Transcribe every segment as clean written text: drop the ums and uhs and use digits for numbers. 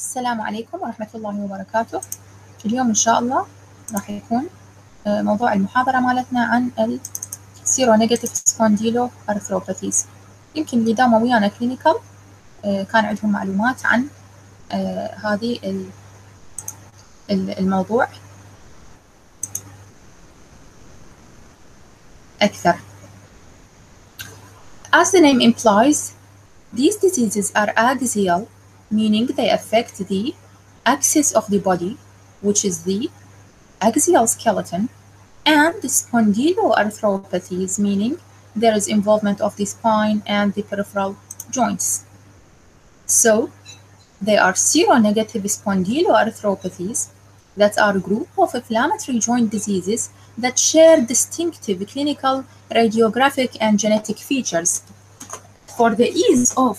السلام عليكم ورحمة الله وبركاته. اليوم إن شاء الله راح يكون موضوع المحاضرة مالتنا عن ال Seronegative Spondyloarthropathies. يمكن اللي داموا ويانا كلينيكال كان عندهم معلومات عن هذه الموضوع أكثر. As the name implies, these diseases are axial, meaning they affect the axis of the body, which is the axial skeleton, and spondyloarthropathies, meaning there is involvement of the spine and the peripheral joints. So, they are seronegative spondyloarthropathies that are a group of inflammatory joint diseases that share distinctive clinical, radiographic, and genetic features. For the ease of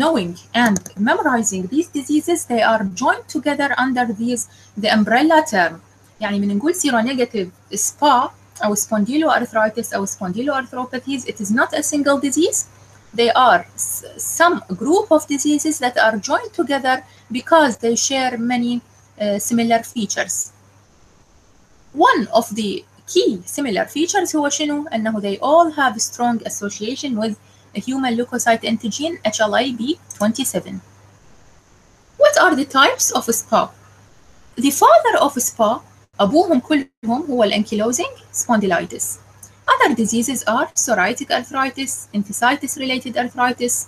knowing and memorizing these diseases, they are joined together under the umbrella term. يعني من نقول seronegative SPA أو spondyloarthritis أو spondyloarthropathies, it is not a single disease. They are some group of diseases that are joined together because they share many similar features. One of the key similar features هو شنو؟ أنه they all have strong association with a human leukocyte antigen HLA-B27. What are the types of SPA? The father of SPA أبوهم كلهم هو Ankylosing Spondylitis. Other diseases are psoriatic arthritis, Enthesitis related arthritis,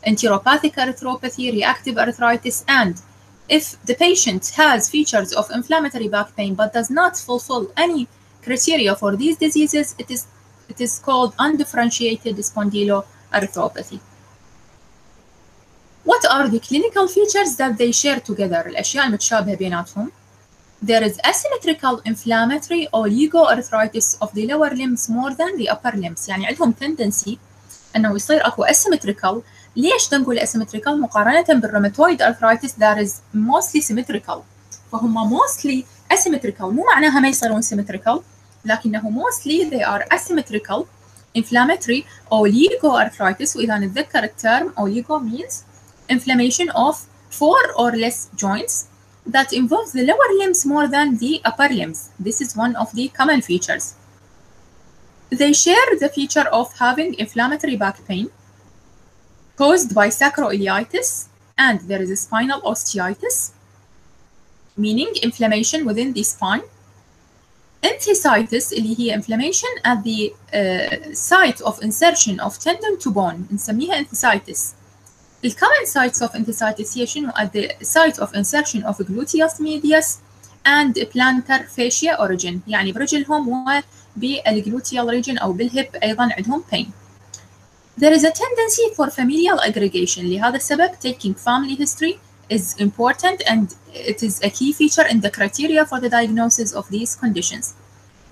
Enteropathic arthropathy, Reactive Arthritis, and if the patient has features of inflammatory back pain but does not fulfill any criteria for these diseases, it is called undifferentiated spondyloarthropathy. What are the clinical features that they share together? الأشياء المتشابهة بيناتهم. There is asymmetrical inflammatory oligoarthritis of the lower limbs more than the upper limbs. يعني عندهم tendency أنه يصير أكو asymmetrical. ليش نقول asymmetrical مقارنة بالروماتويد arthritis that is mostly symmetrical. فهم mostly asymmetrical مو معناها ما يصيرون symmetrical، لكنه mostly they are asymmetrical inflammatory oligoarthritis. وإذا نتذكر الترم oligo means inflammation of 4 or less joints that involves the lower limbs more than the upper limbs. This is one of the common features. They share the feature of having inflammatory back pain caused by sacroiliitis, and there is a spinal osteitis, meaning inflammation within the spine. Enthesitis اللي هي inflammation at the site of insertion of tendon to bone نسميها enthesitis. The common sites of enthesitis هي شنو؟ at the site of insertion of gluteus medius and plantar fascia origin، يعني برجلهم وبالgluteal region أو بالهب أيضا عندهم pain. There is a tendency for familial aggregation. لهذا السبب taking family history is important and it is a key feature in the criteria for the diagnosis of these conditions.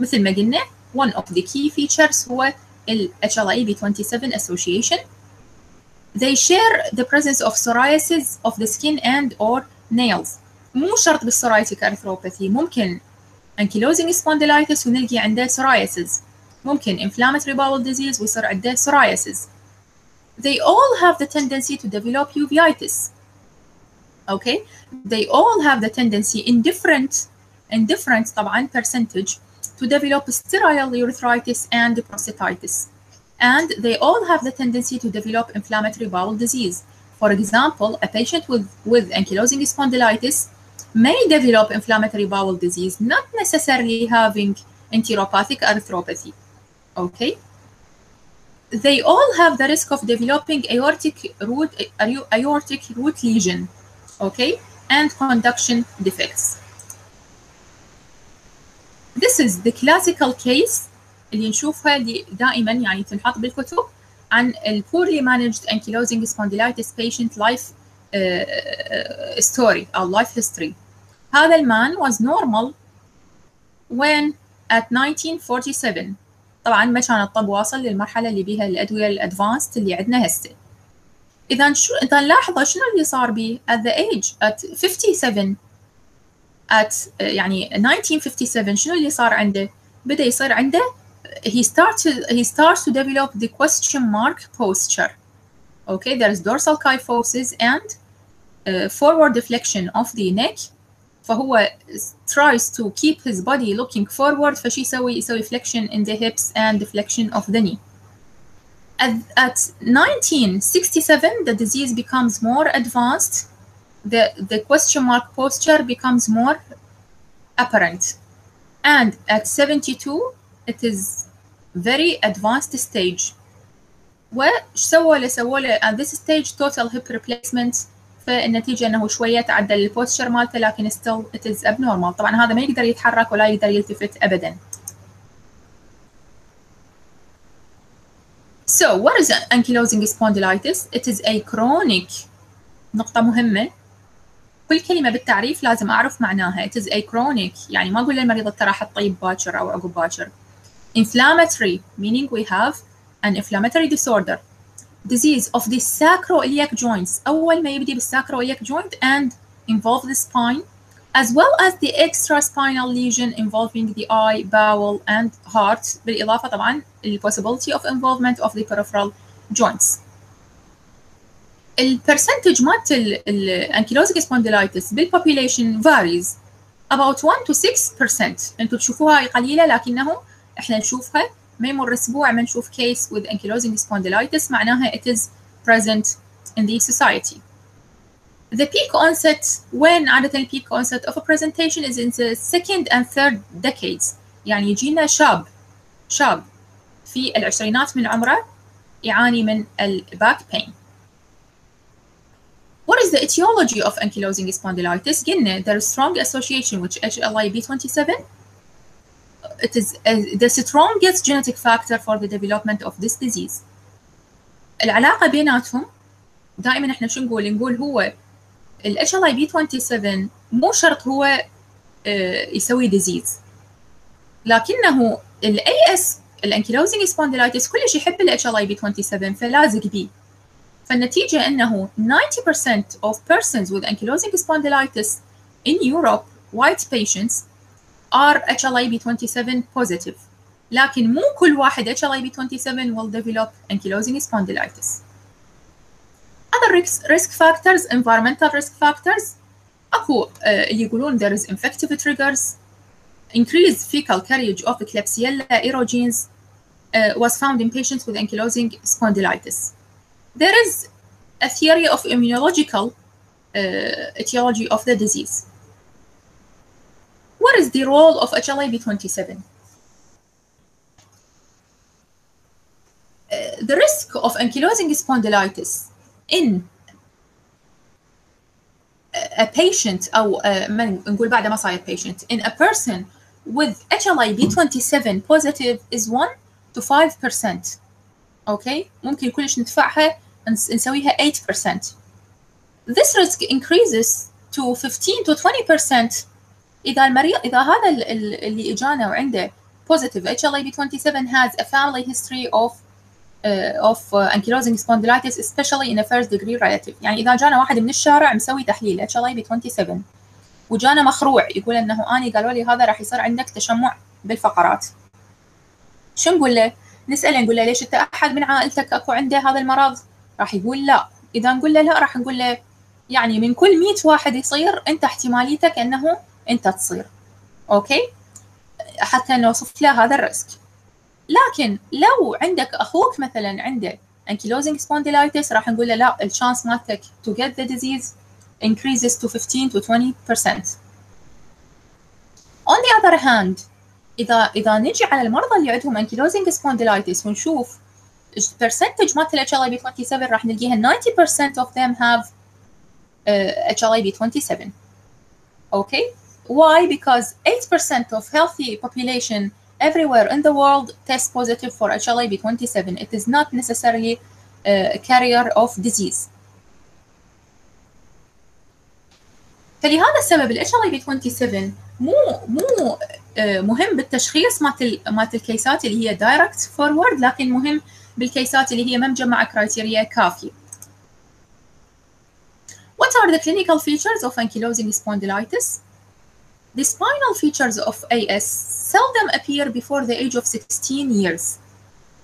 مثل ما قلنا one of the key features هو ال HLA-B27 association. They share the presence of psoriasis of the skin and or nails. مو شرط بالpsoriatic arthropathy، ممكن ankylosing spondylitis ونلقي عنده psoriasis، ممكن inflammatory bowel disease ويصير عنده psoriasis. They all have the tendency to develop uveitis. Okay, they all have the tendency in different طبعا percentage to develop sterile urethritis and prostatitis, and they all have the tendency to develop inflammatory bowel disease. For example, a patient with ankylosing spondylitis may develop inflammatory bowel disease, not necessarily having enteropathic arthropathy. Okay, they all have the risk of developing aortic root lesion. Okay, and conduction defects. This is the classical case اللي نشوفها اللي دائما يعني تنحط بالكتب عن ال poorly managed ankylosing spondylitis patient life story أو life history. هذا المان was normal when at 1947. طبعا ما كان الطب واصل للمرحلة اللي بيها الأدوية الأدفانسد اللي عندنا هسه. إذا نلاحظ شنو اللي صار بيه at the age at 57 at يعني 1957 شنو اللي صار عنده؟ بدأ يصير عنده he starts to develop the question mark posture. Okay, there is dorsal kyphosis and forward deflection of the neck. فهو tries to keep his body looking forward فشي يسوي flexion in the hips and deflection of the knee. At 1967 the disease becomes more advanced. The question mark posture becomes more apparent, and at 72 it is very advanced stage. وش سووا له at this stage total hip replacement. فالنتيجة أنه شوية تعدل البوستشر مالته لكن still it is abnormal. طبعا هذا ما يقدر يتحرك ولا يقدر يلتفت أبدا. So what is ankylosing spondylitis? It is a chronic. نقطة مهمة. كل كلمة بالتعريف لازم أعرف معناها. It is a chronic يعني ما أقول للمريض ترى حتطيب باكر أو عقب باكر. Inflammatory meaning we have an inflammatory disorder. Disease of the sacroiliac joints. أول ما يبدي بالsacroiliac joint and involve the spine, as well as the extraspinal lesion involving the eye, bowel, and heart. بالإضافة طبعا the possibility of involvement of the peripheral joints. البرسنتج مالت ankylosing spondylitis بالpopulation varies about 1 to 6%. انتم تشوفوها قليلة لكنه احنا نشوفها ما يمر اسبوع ما نشوف case with ankylosing spondylitis معناها it is present in the society. The peak onset when عادة peak onset of a presentation is in the second and third decades. يعني يجينا شاب في العشرينات من عمره يعاني من الباك pain. What is the etiology of ankylosing spondylitis? قلنا there is strong association with HLA-B27. It is the strongest genetic factor for the development of this disease. العلاقة بيناتهم دائما احنا شو نقول هو ال HLA-B27 مو شرط هو يسوي disease، لكنه ال AS الانكيلوزنج سبونديلايتس كلش يحب ال HLA-B27 فلازق بيه. فالنتيجة أنه 90% of persons with ankylosing spondylitis in Europe, white patients, are HLA-B27 positive. لكن مو كل واحد HLA-B27 will develop ankylosing spondylitis. Other risk factors, environmental risk factors. أكو اللي يقولون there is infective triggers. Increased fecal carriage of Klebsiella aerogenes was found in patients with ankylosing spondylitis. There is a theory of immunological etiology of the disease. What is the role of HLA-B27? The risk of ankylosing spondylitis in a patient أو نقول بعد ما صاير patient in a person with HLA-B27 positive is 1 to 5%. Okay, ممكن كلش ندفعها نسويها 8%. This risk increases to 15 to 20% إذا المريض هذا اللي إجانا وعنده positive HLA-B27 has a family history of ankylosing spondylitis, especially in a first degree relative. يعني إذا جانا واحد من الشارع مسوي تحليل HLA-B27 وجانا مخروع يقول إنه أني قالوا لي هذا راح يصير عندك تشمع بالفقرات. شو نقول له؟ نسأله نقول له ليش أنت أحد من عائلتك أكو عنده هذا المرض؟ راح يقول لا. إذا نقول له لا راح نقول له يعني من كل 100 واحد يصير أنت احتماليتك أنه أنت تصير. أوكي؟ حتى نوصف له هذا الريسك. لكن لو عندك أخوك مثلا عنده ankylosing spondylitis راح نقول له لا الشانس مالتك to get the disease increases to 15 to 20%. On the other hand إذا نجي على المرضى اللي عندهم ankylosing spondylitis ونشوف percentage مالت ال HLA-B27 راح نلقيها 90% of them have HLA-B27. Okay? Why? Because 8% of healthy population everywhere in the world test positive for HLA-B27. It is not necessarily a carrier of disease. فلهذا السبب ال HLA-B27 مو مهم بالتشخيص مالت الكيسات اللي هي direct forward، لكن مهم بالكيسات اللي هي ما مجمعة كرايتيريا كافية. What are the clinical features of ankylosing spondylitis? The spinal features of AS seldom appear before the age of 16 years.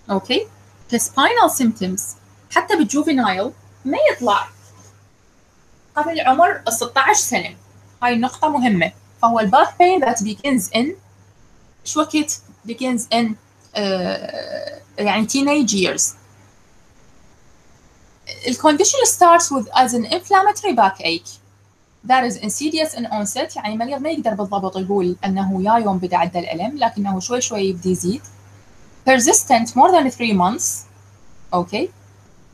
Okay? The spinal symptoms حتى بالjuvenile ما يطلع قبل عمر ال 16 سنة. هاي النقطة مهمة. فهو الباك pain that begins in شو وقت begins in يعني teenage years. The condition starts with as an inflammatory backache that is insidious in onset. يعني المريض ما يقدر بالضبط يقول أنه يا يوم بدأ عنده الألم، لكنه شوي شوي يبدي يزيد. Persistent more than 3 months. أوكي.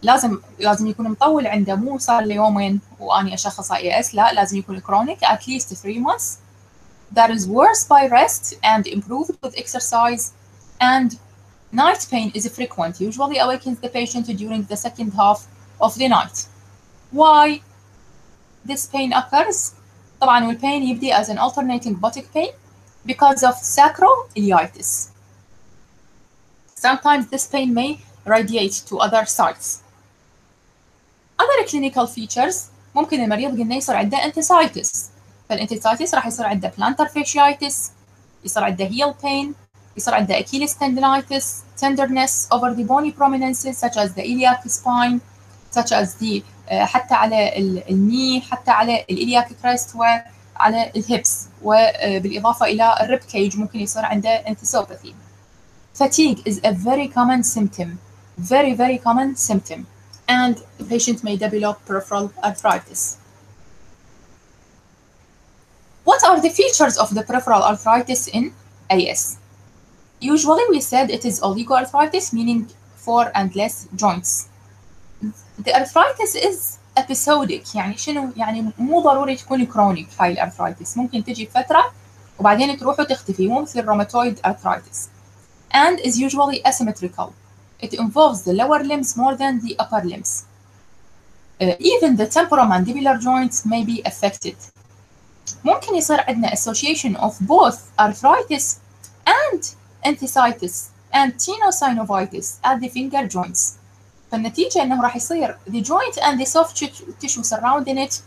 لازم يكون مطول عنده، مو صار لي يومين وأني أشخص IAS، لا لازم يكون chronic at least 3 months. That is worse by rest and improved with exercise, and night pain is frequent, usually awakens the patient during the second half of the night. Why this pain occurs? طبعا والpain يبدي as an alternating bottic pain because of sacroiliitis. Sometimes this pain may radiate to other sites. Other clinical features ممكن المريض قلنا يصير عنده enthesitis. فالانتيسايتس راح يصير عنده plantar fasciitis، يصير عنده heel pain، يصير عنده Achilles tendinitis, tenderness over the bony prominences such as the iliac spine, such as the حتى على الني، حتى على الإلياك crest وعلى الهيبس، وبالإضافة إلى الريب كيج ممكن يصير عنده enthesopathy. Fatigue is a very common symptom, very common symptom, and the patient may develop peripheral arthritis. What are the features of the peripheral arthritis in AS? Usually we said it is oligoarthritis, meaning 4 and less joints. The arthritis is episodic. يعني شنو؟ يعني مو ضروري تكون chronic هاي الارثرايتس، ممكن تجي فترة وبعدين تروح وتختفي، مو مثل rheumatoid arthritis. And is usually asymmetrical. It involves the lower limbs more than the upper limbs. Even the temporomandibular joints may be affected. ممكن يصير عندنا association of both arthritis and enthesitis and tenosynovitis at the finger joints. فالنتيجة أنه راح يصير the joint and the soft tissue surrounding it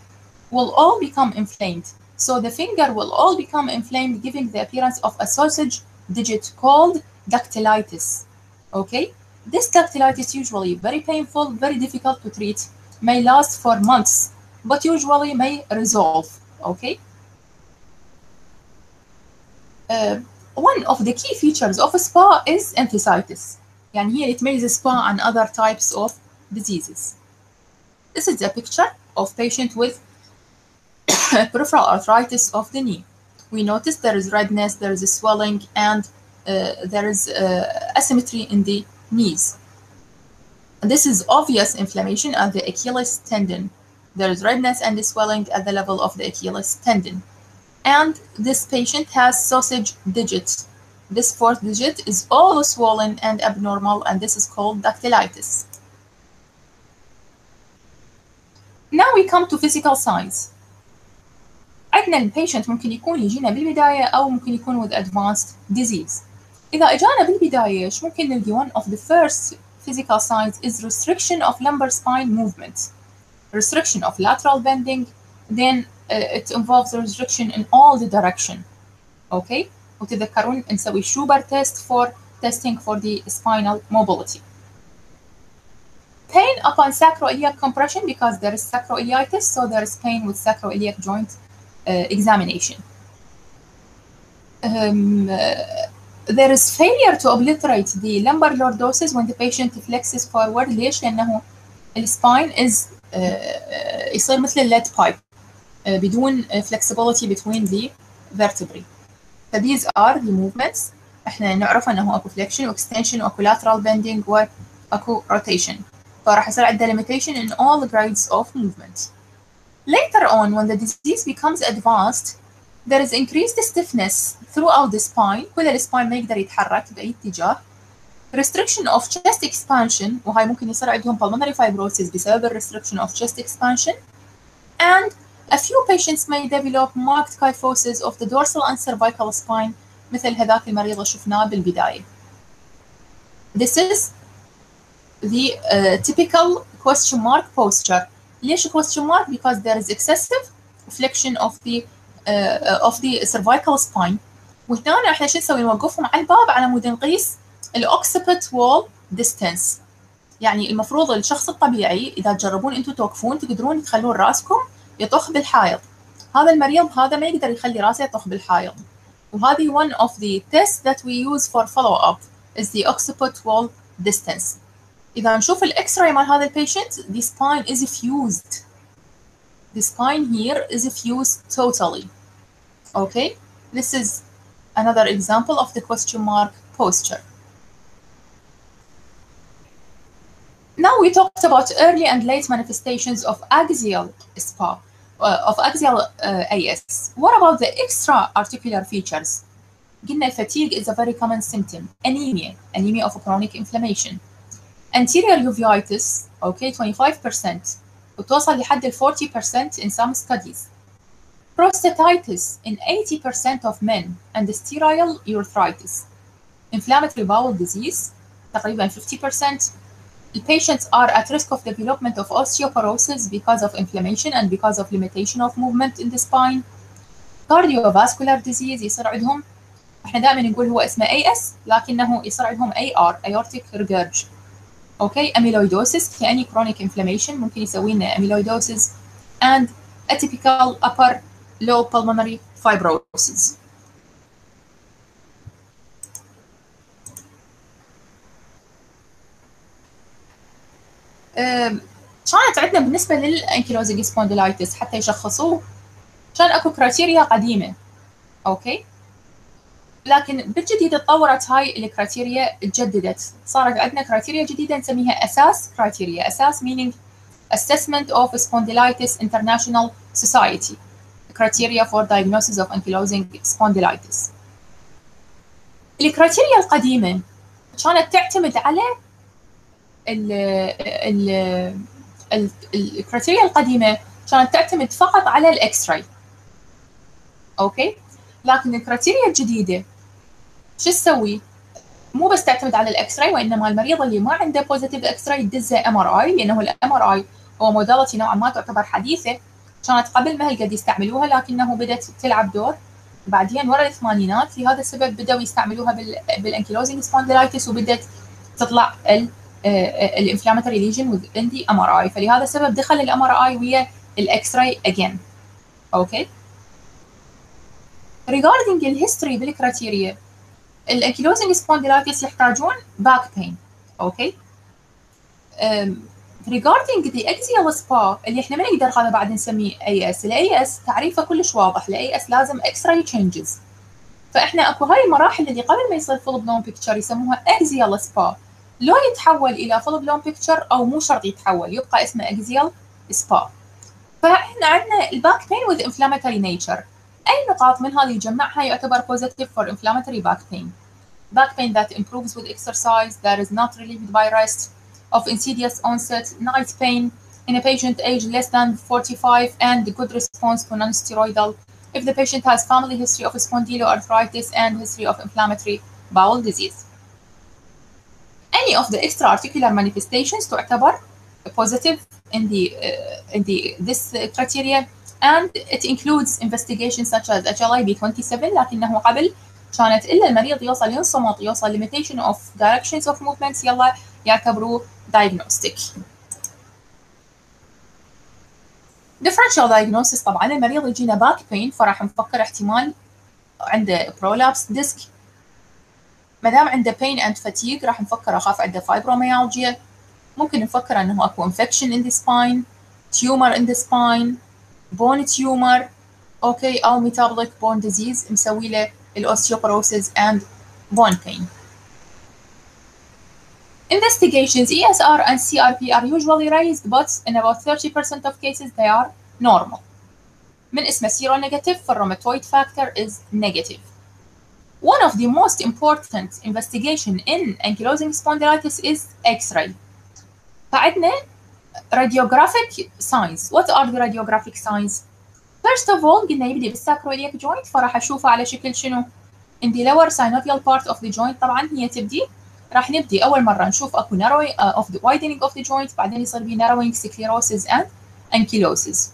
will all become inflamed. So the finger will all become inflamed, giving the appearance of a sausage digit called dactylitis. Okay? This dactylitis usually very painful, very difficult to treat, may last for months, but usually may resolve. Okay? One of the key features of a SPA is enthesitis. يعني هي اللي تميز SPA عن other types of diseases. This is a picture of patient with peripheral arthritis of the knee. We notice there is redness, there is a swelling, and there is asymmetry in the knees. This is obvious inflammation at the Achilles tendon. There is redness and swelling at the level of the Achilles tendon. And this patient has sausage digits. This 4th digit is all swollen and abnormal, and this is called dactylitis. Now we come to physical signs. عندنا البيشنت ممكن يكون يجينا بالبداية أو ممكن يكون with advanced disease. إذا إجانا بالبداية إيش ممكن نلقي one of the first physical signs is restriction of lumbar spine movement, restriction of lateral bending, then it involves a restriction in all the direction. Okay? وتذكرون نسوي Schuber test for testing for the spinal mobility. Pain upon sacroiliac compression because there is sacroiliitis, so there is pain with sacroiliac joint examination. There is failure to obliterate the lumbar lordosis when the patient flexes forward. ليش؟ لأنه الspine is يصير مثل الليد pipe بدون flexibility between the vertebrae. So these are the movements. احنا نعرف انه اكو flexion واكستنشن واكو lateral bending واكو rotation. فراح يصير عندنا limitation in all grades of movement. Later on, when the disease becomes advanced, there is increased stiffness throughout the spine. كل السباين ما يقدر يتحرك بأي اتجاه. Restriction of chest expansion، وهاي ممكن يصير عندهم pulmonary fibrosis بسبب restriction of chest expansion. And a few patients may develop marked kyphosis of the dorsal and cervical spine مثل هذاك المريض اللي شفناه بالبداية. This is the typical question mark posture. ليش question mark? Because there is excessive flexion of the cervical spine. وهنا احنا شو نسوي؟ نوقفهم على الباب على مود نقيس الاوكسبت wall distance. يعني المفروض الشخص الطبيعي اذا تجربون انتم توقفون تقدرون تخلون راسكم يطخ بالحائط. هذا المريض هذا ما يقدر يخلي راسه يطخ بالحائط. وهذه one of the tests that we use for follow-up is the occiput wall distance. إذا نشوف الإكس راي مال هذا البيشنت the spine is fused. The spine here is fused totally. Okay, this is another example of the question mark posture. Now we talked about early and late manifestations of axial SPA, of axial AS. What about the extra articular features? قلنا fatigue is a very common symptom. Anemia of chronic inflammation. Anterior uveitis, okay, 25%. وتوصل لحد 40% in some studies. Prostatitis in 80% of men and sterile arthritis. Inflammatory bowel disease, تقريبا 50%. The patients are at risk of development of osteoporosis because of inflammation and because of limitation of movement in the spine. Cardiovascular disease يصير عندهم، احنا دائما نقول هو اسمه AS لكنه يصير عندهم AR aortic regurg. Okay, amyloidosis كأني chronic inflammation ممكن يسوي لنا amyloidosis and atypical upper low pulmonary fibrosis. كانت عندنا بالنسبة للأنكيلوزنج سبونديلايتس حتى يشخصوه كان اكو كرايتيريا قديمة. اوكي، لكن بالجديد تطورت هاي الكرايتيريا، اتجددت، صارت عندنا كرايتيريا جديدة نسميها أساس كرايتيريا. أساس meaning Assessment of Spondylitis International Society criteria for diagnosis of ankylosing spondylitis. الكرايتيريا القديمة كانت تعتمد على الكرايتيريا القديمة كانت تعتمد فقط على الإكس راي. اوكي، لكن الكرايتيريا الجديدة شو تسوي؟ مو بس تعتمد على الاكس راي، وانما المريض اللي ما عنده بوزيتيف اكس راي تدزه ام ار اي، لانه الام ار اي هو موداليتي نوعا ما تعتبر حديثه، كانت قبل ما هالقد يستعملوها لكنه بدات تلعب دور بعدين ورا الثمانينات. لهذا السبب بداوا يستعملوها بالانكيلوزنج سبونديلايتس، وبدات تطلع الانفلاماتوري ليجن وذ ذا ام ار اي، فلهذا السبب دخل الام ار اي ويا الاكس راي اجين. اوكي، regarding الهيستوري بالكرايتيريا، الانكيلوزنج سبونديلايتس يحتاجون باك بين. اوكي، regarding the axial SPA اللي احنا ما نقدر هذا بعد نسميه AS. الاي تعريفه كلش واضح، الاي لازم اكس راي تشينجز، فاحنا اكو هاي المراحل اللي قبل ما يصير فول بلون بيكتشر يسموها axial SPA، لو يتحول الى فول بلون بيكتشر او مو شرط يتحول يبقى اسمه axial SPA. فاحنا عندنا الباك بين with inflammatory nature، اي نقاط من هذه يجمعها يعتبر positive for inflammatory back pain. Back pain that improves with exercise, that is not relieved by rest, of insidious onset, night pain in a patient age less than 45, and good response to non-steroidal if the patient has family history of spondyloarthritis and history of inflammatory bowel disease. Any of the extra-articular manifestations تعتبر positive in this criteria, and it includes investigations such as HLA-B27 لكنه قبل كانت إلا المريض يوصل ينصمت، يوصل limitation of directions of movements يلا يعتبروه diagnostic. differential diagnosis، طبعا المريض يجينا باك بين فراح نفكر احتمال عنده prolapse disc، ما دام عنده pain and fatigue راح نفكر اخاف عنده fibromyalgia، ممكن نفكر انه اكو infection in the spine، tumor in the spine، bone tumor، اوكي، او metabolic bone disease مسوي له osteoporosis and bone pain. Investigations ESR and CRP are usually raised, but in about 30% of cases they are normal. من اسمه seronegative فالrheumatoid factor is negative. One of the most important investigation in ankylosing spondylitis is X-ray. فعندنا radiographic signs. What are the radiographic signs? First of all قلنا يبدي بالsacroiliac joint، فراح اشوفه على شكل شنو؟ in the lower synovial part of the joint. طبعا هي تبدي راح نبدي اول مره نشوف اكو narrowing of the widening of the joint، بعدين يصير بي narrowing sclerosis and ankylosis.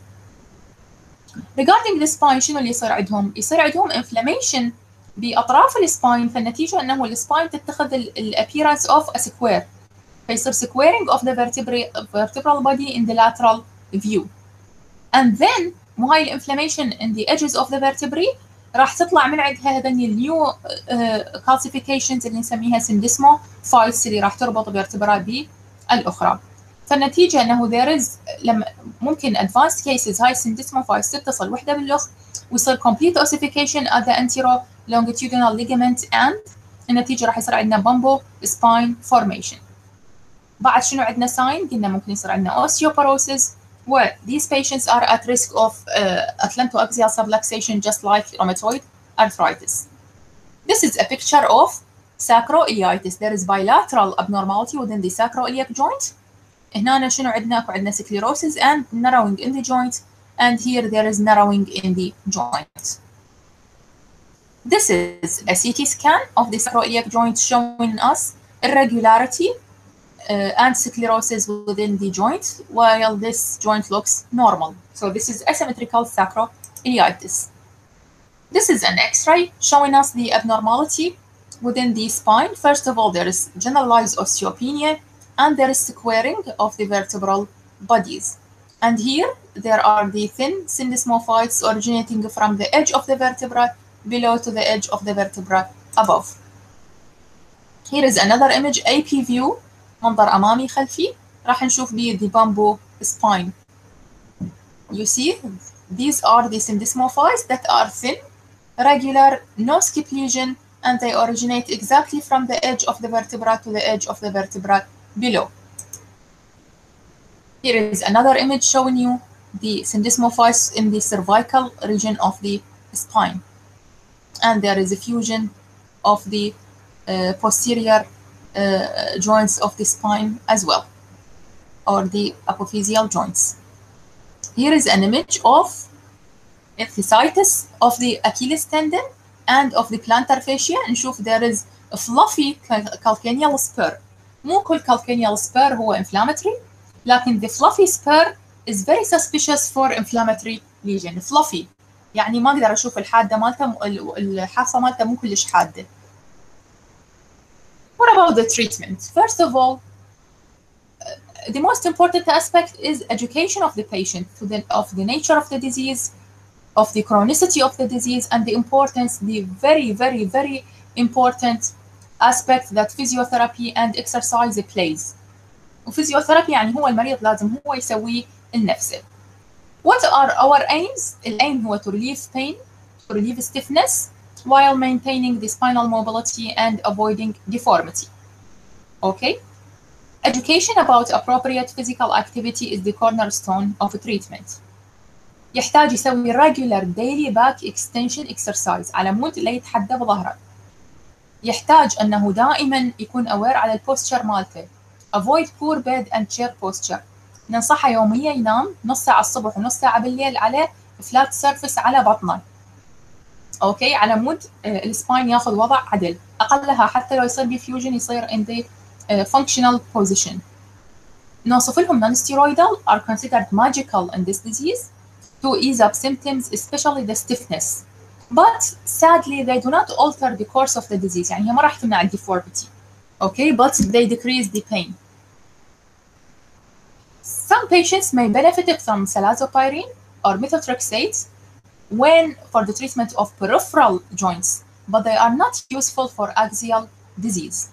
Regarding the spine شنو اللي يصير عندهم؟ يصير عندهم inflammation باطراف السباين، فالنتيجه انه السباين تتخذ appearance of a square، فيصير squaring of the vertebral body in the lateral view. and then مو هاي الانفلاميشن in the edges of the vertebrae راح تطلع من عندها هذني النيو calcifications اللي نسميها syndesmophytes اللي راح تربط الفرتبرا بالأخرى. فالنتيجة أنه there is لما ممكن advanced cases هاي syndesmophytes تتصل وحدة بالأخرى ويصير complete ossification at the anterolongitudinal ligament and النتيجة راح يصير عندنا bumbo spine formation. بعد شنو عندنا sign؟ قلنا ممكن يصير عندنا osteoporosis where these patients are at risk of atlantoaxial subluxation just like rheumatoid arthritis. This is a picture of sacroiliitis. There is bilateral abnormality within the sacroiliac joint. هنا شنو عندنا؟ اكو عندنا sclerosis and narrowing in the joint, and here there is narrowing in the joint. This is a CT scan of the sacroiliac joint showing us irregularity and sclerosis within the joint, while this joint looks normal. So this is asymmetrical sacroiliitis. This is an X-ray showing us the abnormality within the spine. First of all, there is generalized osteopenia, and there is squaring of the vertebral bodies. And here, there are the thin syndesmophytes originating from the edge of the vertebra below to the edge of the vertebra above. Here is another image, AP view, منظر أمامي خلفي. راح نشوف بيه the bamboo spine. You see, these are the syndesmophytes that are thin, regular, no skip lesion, and they originate exactly from the edge of the vertebra to the edge of the vertebra below. Here is another image showing you the syndesmophytes in the cervical region of the spine. And there is a fusion of the posterior joints of the spine as well, or the apophyseal joints. Here is an image of enthesitis of the Achilles tendon and of the plantar fascia. نشوف there is a fluffy calcaneal spur. مو كل calcaneal spur هو inflammatory، لكن the fluffy spur is very suspicious for inflammatory lesion. fluffy يعني ما أقدر أشوف الحادة مالته، الحافة مالته مو كلش حادة. What about the treatment? First of all, the most important aspect is education of the patient of the nature of the disease, of the chronicity of the disease, and the importance, the very, very, very important aspect that physiotherapy and exercise plays. وphysiotherapy يعني هو المريض لازم هو يسويه لنفسه. What are our aims? الأيم هو to relieve pain, to relieve stiffness, while maintaining the spinal mobility and avoiding deformity. Okay? Education about appropriate physical activity is the cornerstone of treatment. يحتاج يسوي regular daily back extension exercise على مود لا يتحدى بظهره. يحتاج أنه دائما يكون aware على البوستشر مالته. Avoid poor bed and chair posture. ننصحه يوميا ينام نص ساعة الصبح ونص ساعة بالليل على flat surface على بطنه. اوكي، على مود السباين ياخذ وضع عدل، اقلها حتى لو يصير بفيوجن يصير in the functional position. نوصف لهم non-steroidal are considered magical in this disease to ease up symptoms, especially the stiffness. But sadly they do not alter the course of the disease. يعني هي ما راح تمنع deformity. Okay, but they decrease the pain. Some patients may benefit from salazopyrene or methotrexate when for the treatment of peripheral joints, but they are not useful for axial disease.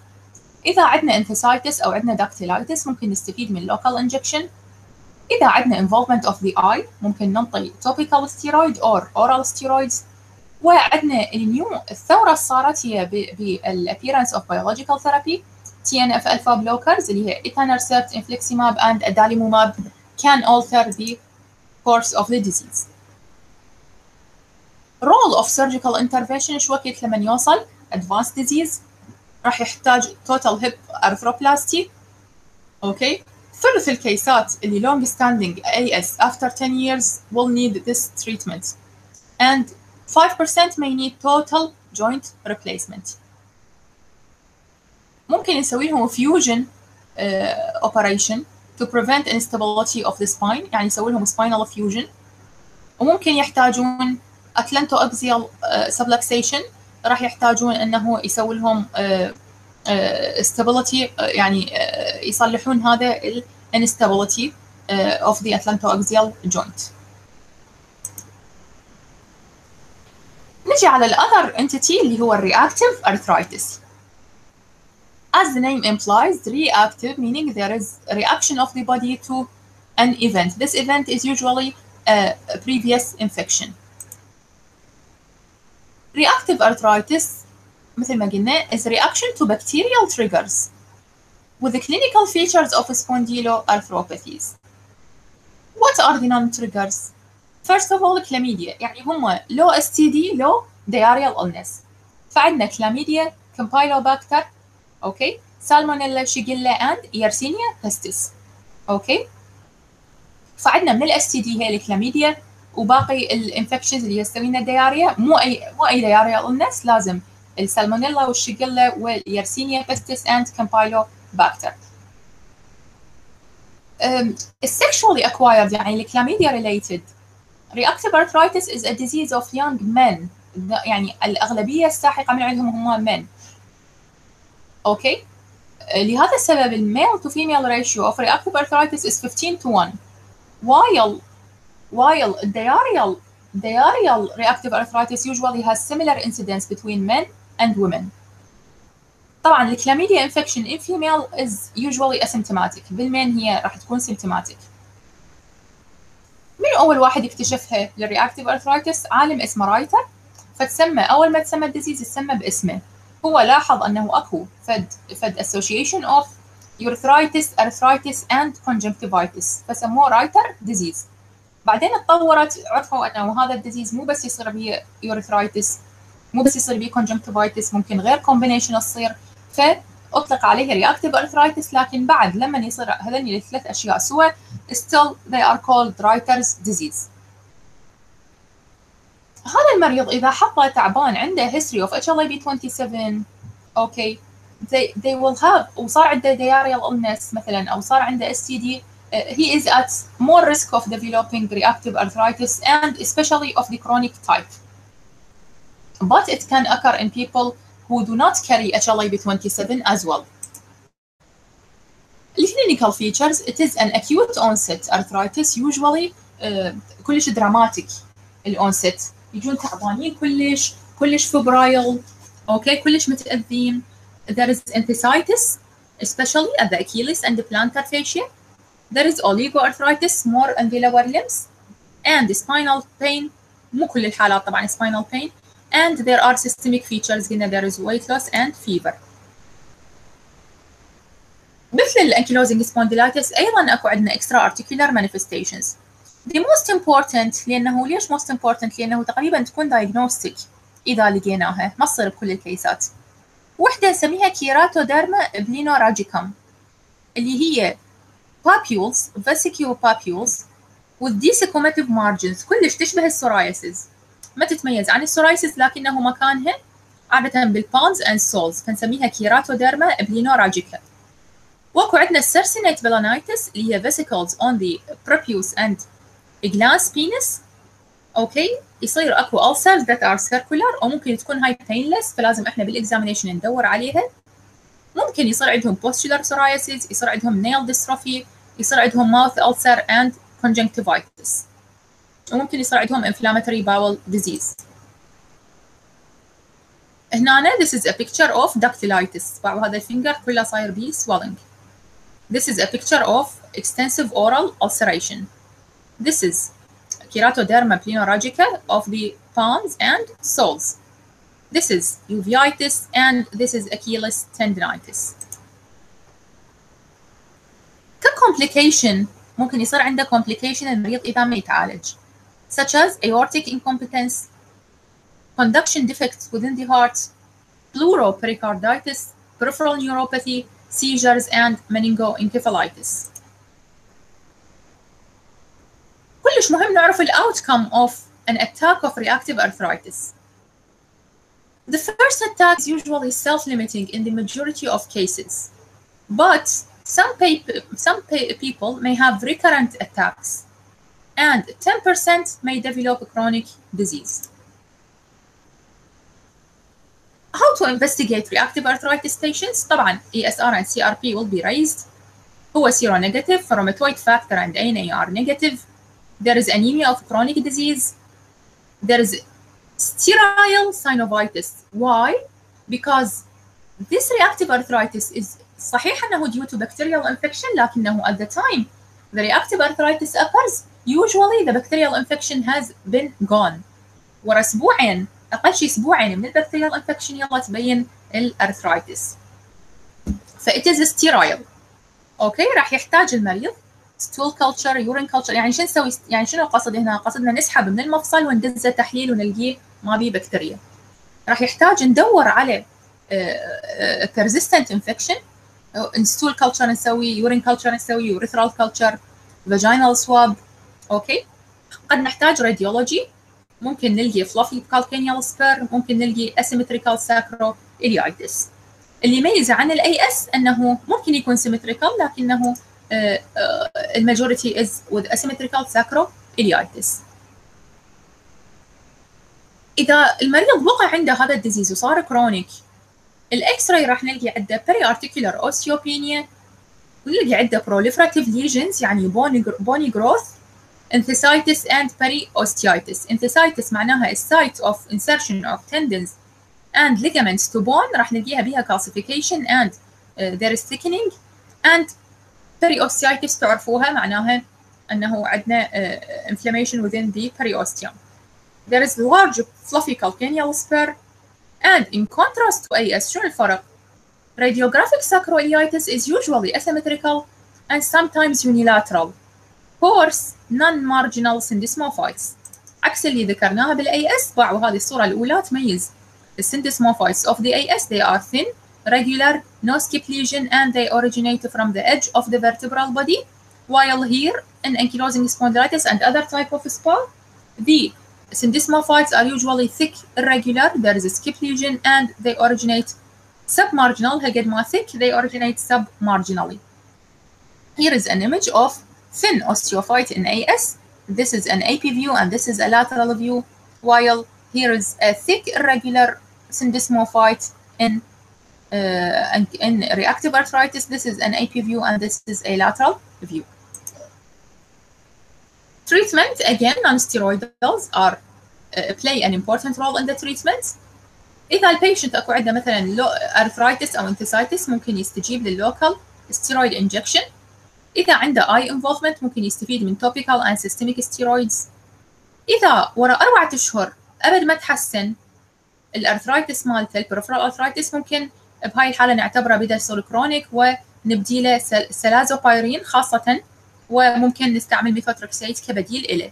إذا عندنا enthesitis أو عندنا dactylitis ممكن نستفيد من local injection. إذا عندنا involvement of the eye ممكن ننطي topical steroid or oral steroids. وعندنا الثورة صارت هي بالappearance of biological therapy. TNF alpha blockers اللي هي etanercept, infliximab and adalimumab can alter the course of the disease. role of surgical intervention شو وقت لما يوصل advanced disease راح يحتاج total hip arthroplasty. اوكي، ثلث الكيسات اللي long standing AS after 10 years will need this treatment and 5% may need total joint replacement. ممكن نسوي لهم fusion operation to prevent instability of the spine، يعني نسوي لهم spinal fusion. وممكن يحتاجون atlantoaxial subluxation، راح يحتاجون انه يسوي لهم stability، يعني يصلحون هذا instability of the atlantoaxial joint. نجي على الأذر entity اللي هو Reactive Arthritis. As the name implies, reactive meaning there is a reaction of the body to an event. This event is usually a previous infection. Reactive arthritis مثل ما قلنا is reaction to bacterial triggers with the clinical features of spondyloarthropathies. What are the non-triggers? First of all, chlamydia. يعني هم low STD, low diarrheal illness. فعندنا chlamydia, campylobacter, okay, salmonella, shigella and yersinia pestis. okay. فعندنا من الاس تي دي هي الكلاميديا وباقي الانفكشنز اللي يسوي لنا دياريا مو اي دياريا illness لازم السالمونيلا والشيجيلا واليرسينيا بيستس اند كامبايلوباكتر. السكشوالي acquired يعني الكلاميديا related reactive arthritis is a disease of young men يعني الأغلبية الساحقة من عندهم هم men. اوكي. لهذا السبب الميل to female ratio of reactive arthritis is 15:1 while diarrheal reactive arthritis usually has similar incidence between men and women. طبعا الكلاميديا infection in female is usually asymptomatic. بالمين هي راح تكون symptomatic. من أول واحد اكتشفها للreactive arthritis عالم اسمه رايتر. فتسمى أول ما تسمى الديزيز تسمى باسمه. هو لاحظ أنه أكو فد association of arthritis and conjunctivitis فسموه رايتر ديزيز. بعدين اتطورت عرفوا أنه هذا الديزيز مو بس يصير به urethritis مو بس يصير به conjunctivitis ممكن غير combination تصير فأطلق عليه reactive arthritis لكن بعد لما يصير هذني الثلاث أشياء سوا still they are called Reiter's disease. هذا المريض إذا حطه تعبان عنده history of HLA-B27 okay they will have وصار عنده diarrheal illness مثلا أو صار عنده STD he is at more risk of developing reactive arthritis and especially of the chronic type. But it can occur in people who do not carry HLA-B27 as well. The clinical features, it is an acute onset arthritis usually كلش dramatic الonset يجون تعبانين كلش febrile okay كلش متأذين. There is enthesitis especially at the Achilles and the plantar fascia. There is oligoarthritis more in the lower limbs and spinal pain مو كل الحالات طبعا spinal pain and there are systemic features قلنا there is weight loss and fever. مثل الانكيلوزنج سبونديلايتس ايضا اكو عندنا extra articular manifestations. The most important لانه ليش most important لانه تقريبا تكون diagnostic اذا لقيناها ما تصير بكل الكيسات. وحده نسميها كيراتوديرما بلينوراجيكم اللي هي papules vesicular papules with desiccative margins كلش تشبه السورايسيس ما تتميز عن السورايسيس لكنه مكانها عادة بالبالمز and soles فنسميها كيراتوديرما بلينوراجيكا. واكو عندنا السيرسينيت بلانايتس اللي هي vesicles on the prepuce and glans penis اوكي يصير اكو ulcers that are circular او ممكن تكون هاي painless فلازم احنا بالاكزامينيشن ندور عليها. ممكن يصير عندهم postular psoriasis يصير عندهم nail dystrophy يصير عندهم mouth ulcer and conjunctivitis وممكن يصير عندهم inflammatory bowel disease. هنا this is a picture of dactylitis بعض هذا الفينجر كله صاير بيه swelling. This is a picture of extensive oral ulceration. This is keratoderma planoragica of the palms and soles. This is uveitis and this is Achilles tendinitis. كcomplication ممكن يصير عنده complication المريض إذا ما يتعالج such as aortic incompetence, conduction defects within the heart, pleural pericarditis, peripheral neuropathy, seizures and meningoencephalitis. كلش مهم نعرف outcome of an attack of reactive arthritis. The first attack is usually self-limiting in the majority of cases, but some people may have recurrent attacks, and 10% may develop chronic disease. How to investigate reactive arthritis patients? طبعا ESR and CRP will be raised. هو seronegative, rheumatoid factor and ANAR negative. There is anemia of chronic disease. There is sterile synovitis. Why? Because this reactive arthritis is صحيح أنه due to bacterial infection لكنه at the time the reactive arthritis occurs usually the bacterial infection has been gone. ورا أسبوعين أقل شيء أسبوعين من البكتيريال infection يلا تبين الارثرايتس. فإت is sterile. أوكي راح يحتاج المريض stool culture urine culture. يعني شو نسوي؟ يعني شنو قصدي هنا؟ قصدنا نسحب من المفصل وندزه تحليل ونلقيه ما بيه بكتيريا. راح يحتاج ندور على persistent infection. stool culture نسوي urine culture نسوي urethral culture vaginal swab. أوكي قد نحتاج radiology. ممكن نلقي fluffy calcaneal spur. ممكن نلقي asymmetrical sacroiliitis. اللي يميز عن الAS أنه ممكن يكون symmetrical لكنه الماجوريتي is with asymmetrical sacroiliitis. إذا المريض وقع عنده هذا الديزيز وصار كرونيك الإكس راي راح نلقي عنده periarticular osteopenia ونلقي عنده proliferative lesions يعني bony growth Enthesitis and periosteoitis. Enthesitis معناها a site of insertion of tendons and ligaments to bone راح نلقيها بها calcification and there is thickening and periosteoitis تعرفوها معناها أنه عندنا inflammation within the periosteum. There is large fluffy calcaneal spur and in contrast to AS شنو الفرق؟ Radiographic sacroiliitis is usually asymmetrical and sometimes unilateral. coarse non-marginal syndesmophytes. عكس اللي ذكرناها بالAS. باعوا هذه الصورة الأولى تميز الsyndesmophytes of the AS. They are thin, regular, no skip lesion and they originate from the edge of the vertebral body. While here in ankylosing spondylitis and other type of SPA, the syndesmophytes are usually thick, irregular, there is a skip lesion and they originate submarginal. هقد ما thick, they originate submarginally. Here is an image of thin osteophyte in AS. This is an AP view and this is a lateral view, while here is a thick irregular syndesmophyte in reactive arthritis. This is an AP view and this is a lateral view. Treatment, again, non-steroidals are play an important role in the treatment. إذا البيشنت أكو عنده مثلا arthritis أو enthesitis ممكن يستجيب للlocal steroid injection. إذا عنده eye involvement ممكن يستفيد من topical and systemic steroids. إذا ورا 4 أشهر أبد ما تحسن الارثرايتس مالته peripheral arthritis ممكن بهاي الحالة نعتبره بدأ يصير كرونيك ونبديله سلازوبايرين خاصة وممكن نستعمل ميثوتركسيت كبديل إله.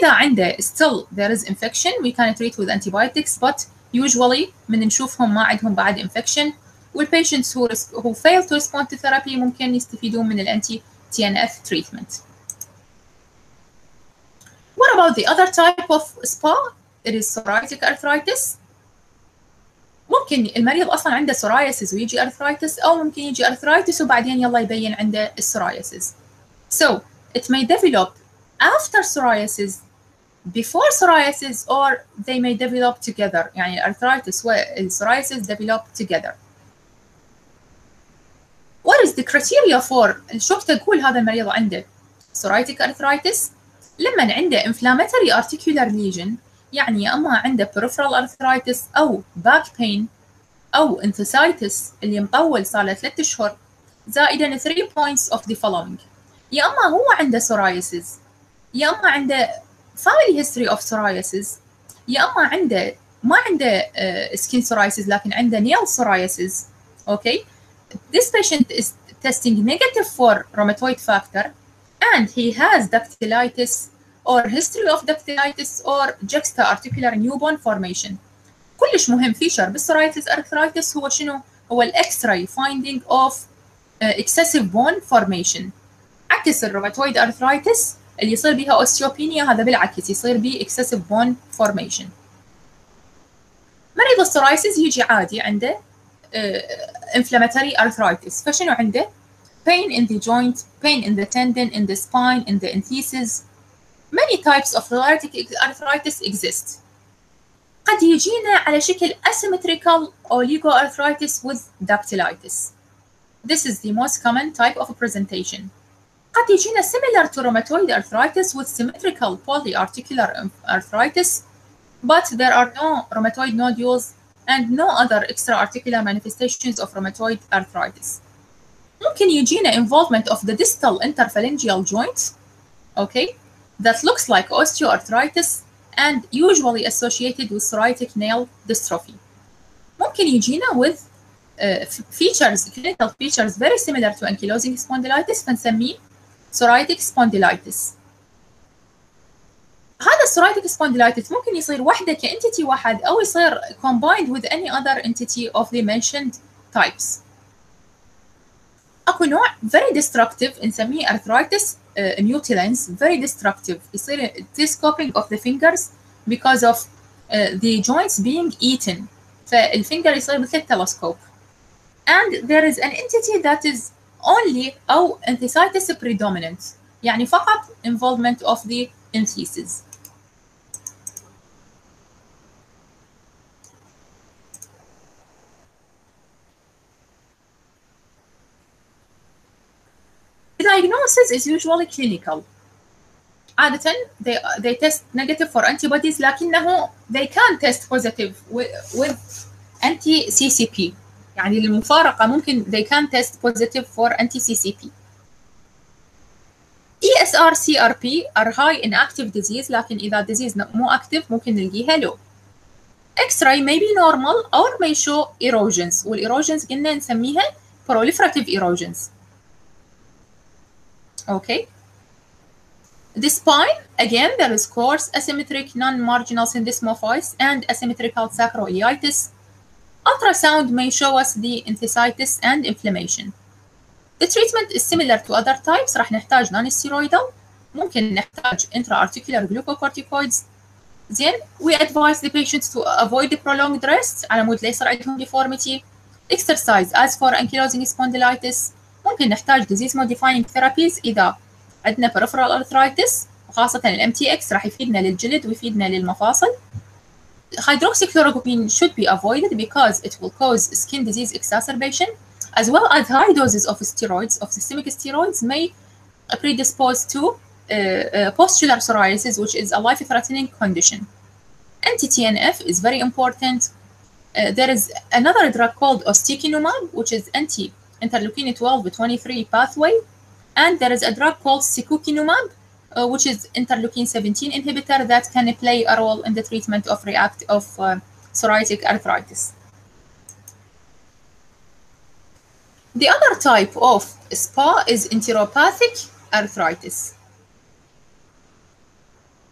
إذا عنده still there is infection we can treat with antibiotics but usually من نشوفهم ما عندهم بعد infection والpatients who fail to respond to therapy ممكن يستفيدون من الانتي TNF treatment. What about the other type of SPA? It is psoriatic arthritis. ممكن المريض أصلاً عنده psoriasis ويجي arthritis أو ممكن يجي arthritis وبعدين يلا يبين عنده psoriasis. So it may develop after psoriasis, before psoriasis, or they may develop together. يعني arthritis والpsoriasis develop together. What is the criteria for شو تقول هذا المريض عنده psoriatic arthritis؟ لما عنده inflammatory articular lesion يعني يا اما عنده peripheral arthritis او back pain او enthesitis اللي مطول صار له 3 اشهر زائدا 3 points of the following. يا اما هو عنده psoriasis، يا اما عنده family history of psoriasis، يا اما عنده ما عنده skin psoriasis لكن عنده nail psoriasis. Okay, this patient is testing negative for rheumatoid factor and he has dactylitis or history of dactylitis or juxta-articular new bone formation. كلش مهم فيشر بالpsoriasis arthritis هو شنو؟ هو الإكس-راي finding of excessive bone formation. عكس الروماتويد arthritis اللي يصير بها osteopenia هذا بالعكس يصير به excessive bone formation. مريض الpsoriasis يجي عادي عنده inflammatory arthritis فشنو عنده؟ pain in the joint, pain in the tendon, in the spine, in the enthesis. Many types of psoriatic arthritis exist. قد يجينا على شكل asymmetrical oligoarthritis with dactylitis. This is the most common type of presentation. قد يجينا similar to rheumatoid arthritis with symmetrical polyarticular arthritis. but there are no rheumatoid nodules and no other extra-articular manifestations of rheumatoid arthritis. ممكن يجينا involvement of the distal interphalangeal joint, okay, that looks like osteoarthritis and usually associated with psoriatic nail dystrophy. ممكن يجينا with features, clinical features very similar to ankylosing spondylitis فنسميه psoriatic spondylitis. هذا psoriatic spondylitis ممكن يصير وحده كentity واحد أو يصير combined with any other entity of the mentioned types. أكو نوع very destructive نسميه arthritis mutilans, very destructive. يصير telescoping of the fingers because of the joints being eaten. فالفينجر يصير مثل التلسكوب. And there is an entity that is only أو enthesitis predominant. يعني فقط involvement of the entheses. The diagnosis is usually clinical. عادة they test negative for antibodies لكنه they can test positive with anti-CCP. يعني للمفارقة ممكن they can test positive for anti-CCP. ESR CRP are high in active disease لكن إذا disease مو active ممكن نلقيها low. X-ray may be normal or may show erosions والerosions قلنا نسميها proliferative erosions. Okay. The spine, again, there is coarse, asymmetric, non-marginal syndesmophysis and asymmetrical sacroiliitis. Ultrasound may show us the enthesitis and inflammation. The treatment is similar to other types. راح نحتاج non-steroidal. ممكن نحتاج intra-articular glucocorticoids. Then we advise the patients to avoid the prolonged rest على مود لا يصير عندهم deformity. Exercise as for ankylosing spondylitis. ممكن نحتاج disease modifying therapies إذا عندنا peripheral arthritis وخاصة ال MTX راح يفيدنا للجلد ويفيدنا للمفاصل. Hydroxychloroquine should be avoided because it will cause skin disease exacerbation, as well as high doses of steroids, of systemic steroids, may predispose to pustular psoriasis, which is a life-threatening condition. Anti-TNF is very important. There is another drug called ustekinumab, which is anti-interleukin 12-23 pathway. And there is a drug called secukinumab, which is interleukin 17 inhibitor that can play a role in the treatment of psoriatic arthritis. The other type of SPA is enteropathic arthritis.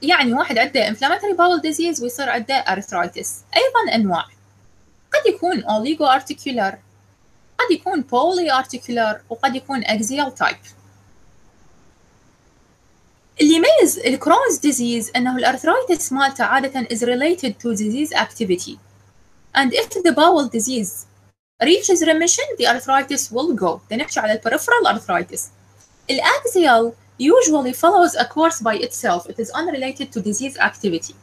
يعني واحد عنده inflammatory bowel disease ويصير عنده arthritis. أيضا أنواع. قد يكون oligoarticular، قد يكون polyarticular، وقد يكون axial type. اللي يميز الكرونز ديزيز انه الارثرايتس مالته عاده is related to disease activity, and if the bowel disease reaches remission the arthritis will go. نحكي على peripheral arthritis. الاكزيال usually follows a course by itself. It is unrelated to disease activity.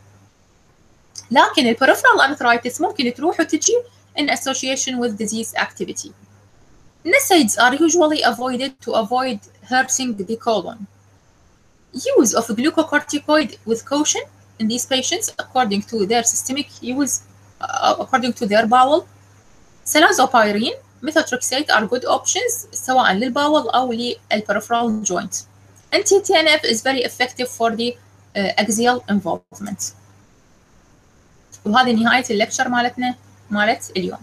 لكن peripheral arthritis ممكن تروح وتجي in association with disease activity. NSAIDs are usually avoided to avoid hurting the colon. Use of glucocorticoid with caution in these patients according to their systemic use, according to their bowel. Salazopyrene, methotrexate are good options سواء للباول أو للperipheral joint. Anti-TNF is very effective for the axial involvement. وهذه نهاية الليكتشر مالتنا مالت اليوم.